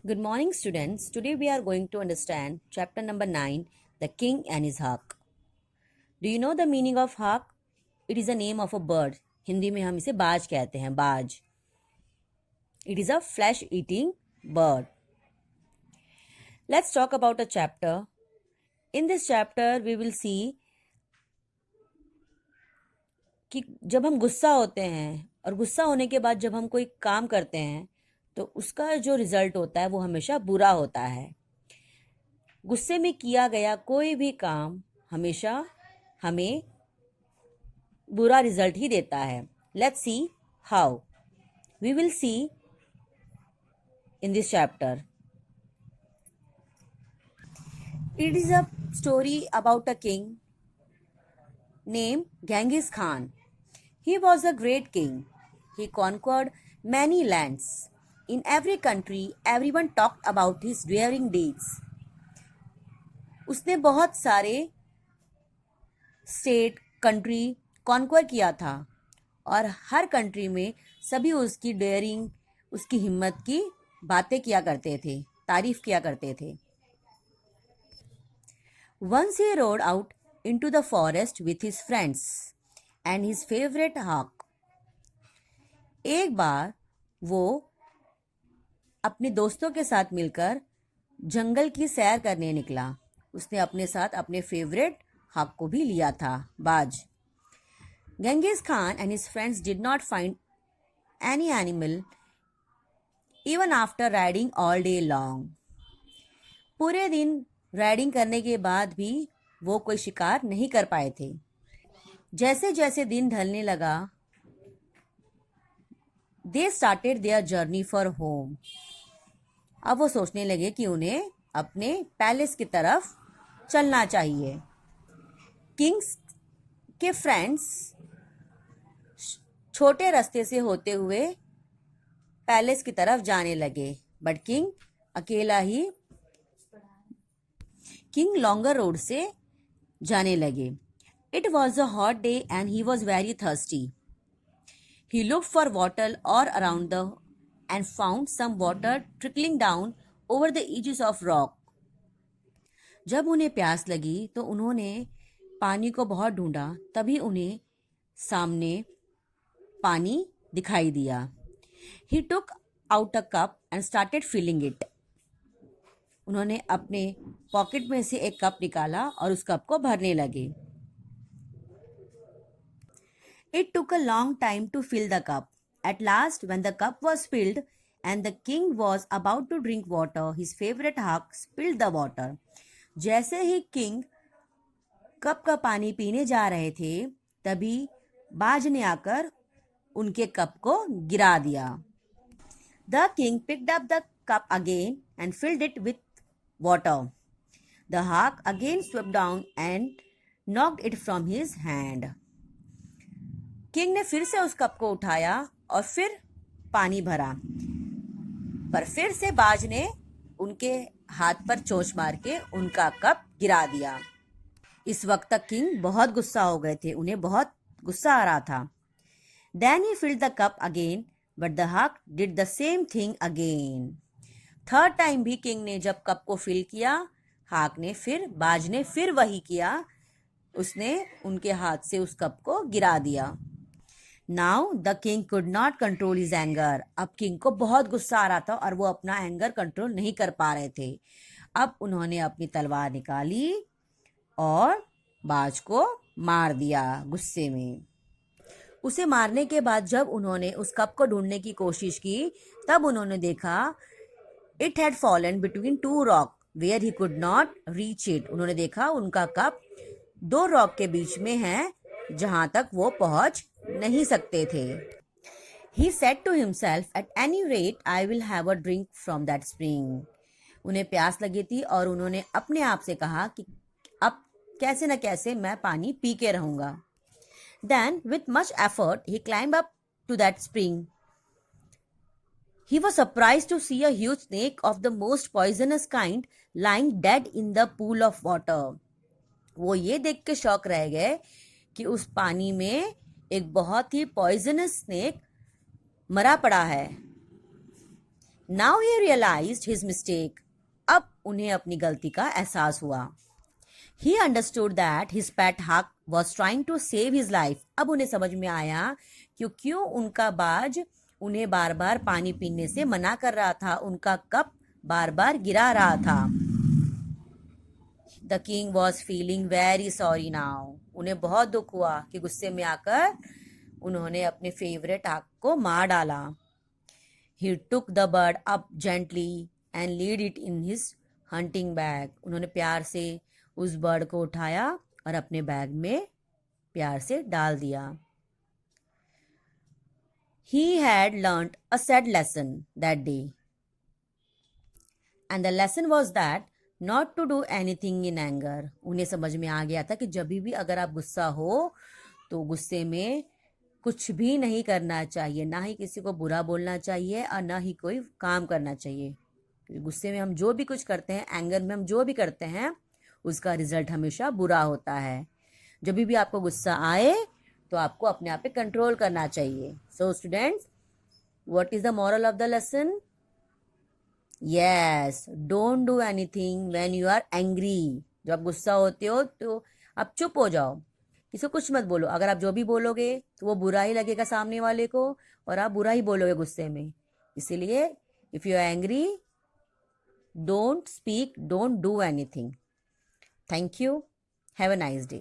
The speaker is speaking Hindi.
Good morning, students. Today we are going to understand chapter number 9, The King and His Hawk. Do you know the meaning of hawk? It is a name of a bird. Hindi में हम इसे बाज कहते हैं, बाज. It is a flesh-eating bird. Let's talk about a chapter. In this chapter, we will see कि जब हम गुस्सा होते हैं और गुस्सा होने के बाद जब हम कोई काम करते हैं तो उसका जो रिजल्ट होता है वो हमेशा बुरा होता है. गुस्से में किया गया कोई भी काम हमेशा हमें बुरा रिजल्ट ही देता है. Let's see how. We will see in this chapter. It is a story about a king named Genghis Khan. He was a great king. He conquered many lands. In every country, everyone talked about his daring deeds. उसने बहुत सारे स्टेट कंट्री कॉन्क्वर किया था और हर कंट्री में सभी उसकी डेयरिंग, उसकी हिम्मत की बातें किया करते थे, तारीफ किया करते थे. Once he rode out into the forest with his friends and his favorite hawk. एक बार वो अपने दोस्तों के साथ मिलकर जंगल की सैर करने निकला. उसने अपने साथ अपने फेवरेट हॉक को भी लिया था, बाज. Genghis Khan and his friends did not find any animal even after riding all day long. पूरे दिन राइडिंग करने के बाद भी वो कोई शिकार नहीं कर पाए थे. जैसे जैसे दिन ढलने लगा, they started their journey for home. अब वो सोचने लगे कि उन्हें अपने पैलेस की तरफ चलना चाहिए. किंग्स के फ्रेंड्स छोटे रास्ते से होते हुए पैलेस की तरफ जाने लगे, बट किंग लॉन्गर रोड से जाने लगे. It was a hot day and he was very thirsty. He looked for water all around and found some water trickling down over the edges of rock. जब उन्हें प्यास लगी तो उन्होंने पानी को बहुत ढूंढा, तभी उन्हें सामने पानी दिखाई दिया. He took out a cup and started filling it. उन्होंने अपने पॉकेट में से एक कप निकाला और उस कप को भरने लगे. It took a long time to fill the cup. At last, when the cup was filled and the king was about to drink water, his favorite hawk spilled the water. जैसे ही किंग कप का पानी पीने जा रहे थे, तभी बाज ने आकर उनके कप को गिरा दिया. The king picked up the cup again and filled it with water. The hawk again swept down and knocked it from his hand. King ने फिर से उस कप को उठाया और फिर पानी भरा, पर फिर से बाज ने उनके हाथ पर चोंच मार के उनका कप गिरा दिया. इस वक्त तक किंग बहुत गुस्सा हो गए थे, उन्हें बहुत गुस्सा आ रहा था. Then he filled the cup again, but the hawk did the same thing again. Third time भी किंग ने जब कप को फिल किया, बाज ने फिर वही किया. उसने उनके हाथ से उस कप को गिरा दिया. Now the king could not control his anger. अब किंग को बहुत गुस्सा आ रहा था और वो अपना एंगर कंट्रोल नहीं कर पा रहे थे. अब उन्होंने अपनी तलवार निकाली और बाज को मार दिया गुस्से में. उसे मारने के बाद जब उन्होंने उस कप को ढूंढने की कोशिश की, तब उन्होंने देखा It had fallen between two rock where he could not reach it. उन्होंने देखा उनका कप दो रॉक के बीच में है जहां तक वो पहुंच नहीं सकते थे. He said to himself, at any rate, I will have a drink from that spring. उन्हें प्यास लगी थी और उन्होंने अपने आप से कहा कि अब कैसे न कैसे मैं पानी पी के रहूंगा. Then, with much effort, he climbed up to that spring. He was surprised to see a huge snake of the most poisonous kind lying dead in the pool of water. वो ये देख के शॉक रह गए कि उस पानी में एक बहुत ही पॉइजनस स्नेक मरा पड़ा है. Now he realised his mistake. अब उन्हें अपनी गलती का एहसास हुआ. He understood that his pet hawk was trying to save his life. अब उन्हें समझ में आया कि क्यों उनका बाज उन्हें बार बार पानी पीने से मना कर रहा था. उनका कप बार बार गिरा रहा था. The king was feeling very sorry now. उन्हें बहुत दुख हुआ कि गुस्से में आकर उन्होंने अपने फेवरेट हॉक को मार डाला. He took the bird up gently and laid it in his hunting bag. उन्होंने प्यार से उस बर्ड को उठाया और अपने बैग में प्यार से डाल दिया. He had learnt a sad lesson that day. And the lesson was that not to do anything in anger. उन्हें समझ में आ गया था कि जब भी अगर आप गुस्सा हो तो गुस्से में कुछ भी नहीं करना चाहिए. ना ही किसी को बुरा बोलना चाहिए और ना ही कोई काम करना चाहिए. गुस्से में हम जो भी कुछ करते हैं, एंगर में हम जो भी करते हैं, उसका रिजल्ट हमेशा बुरा होता है. जब भी आपको गुस्सा आए तो आपको अपने आप पे कंट्रोल करना चाहिए. So students, what is the moral of the lesson? Yes, don't do anything when you are angry. जब आप गुस्सा होते हो तो आप चुप हो जाओ, किसी को कुछ मत बोलो. अगर आप जो भी बोलोगे तो वो बुरा ही लगेगा सामने वाले को और आप बुरा ही बोलोगे गुस्से में. इसीलिए if you are angry, don't speak, don't do anything. Thank you. Have a nice day.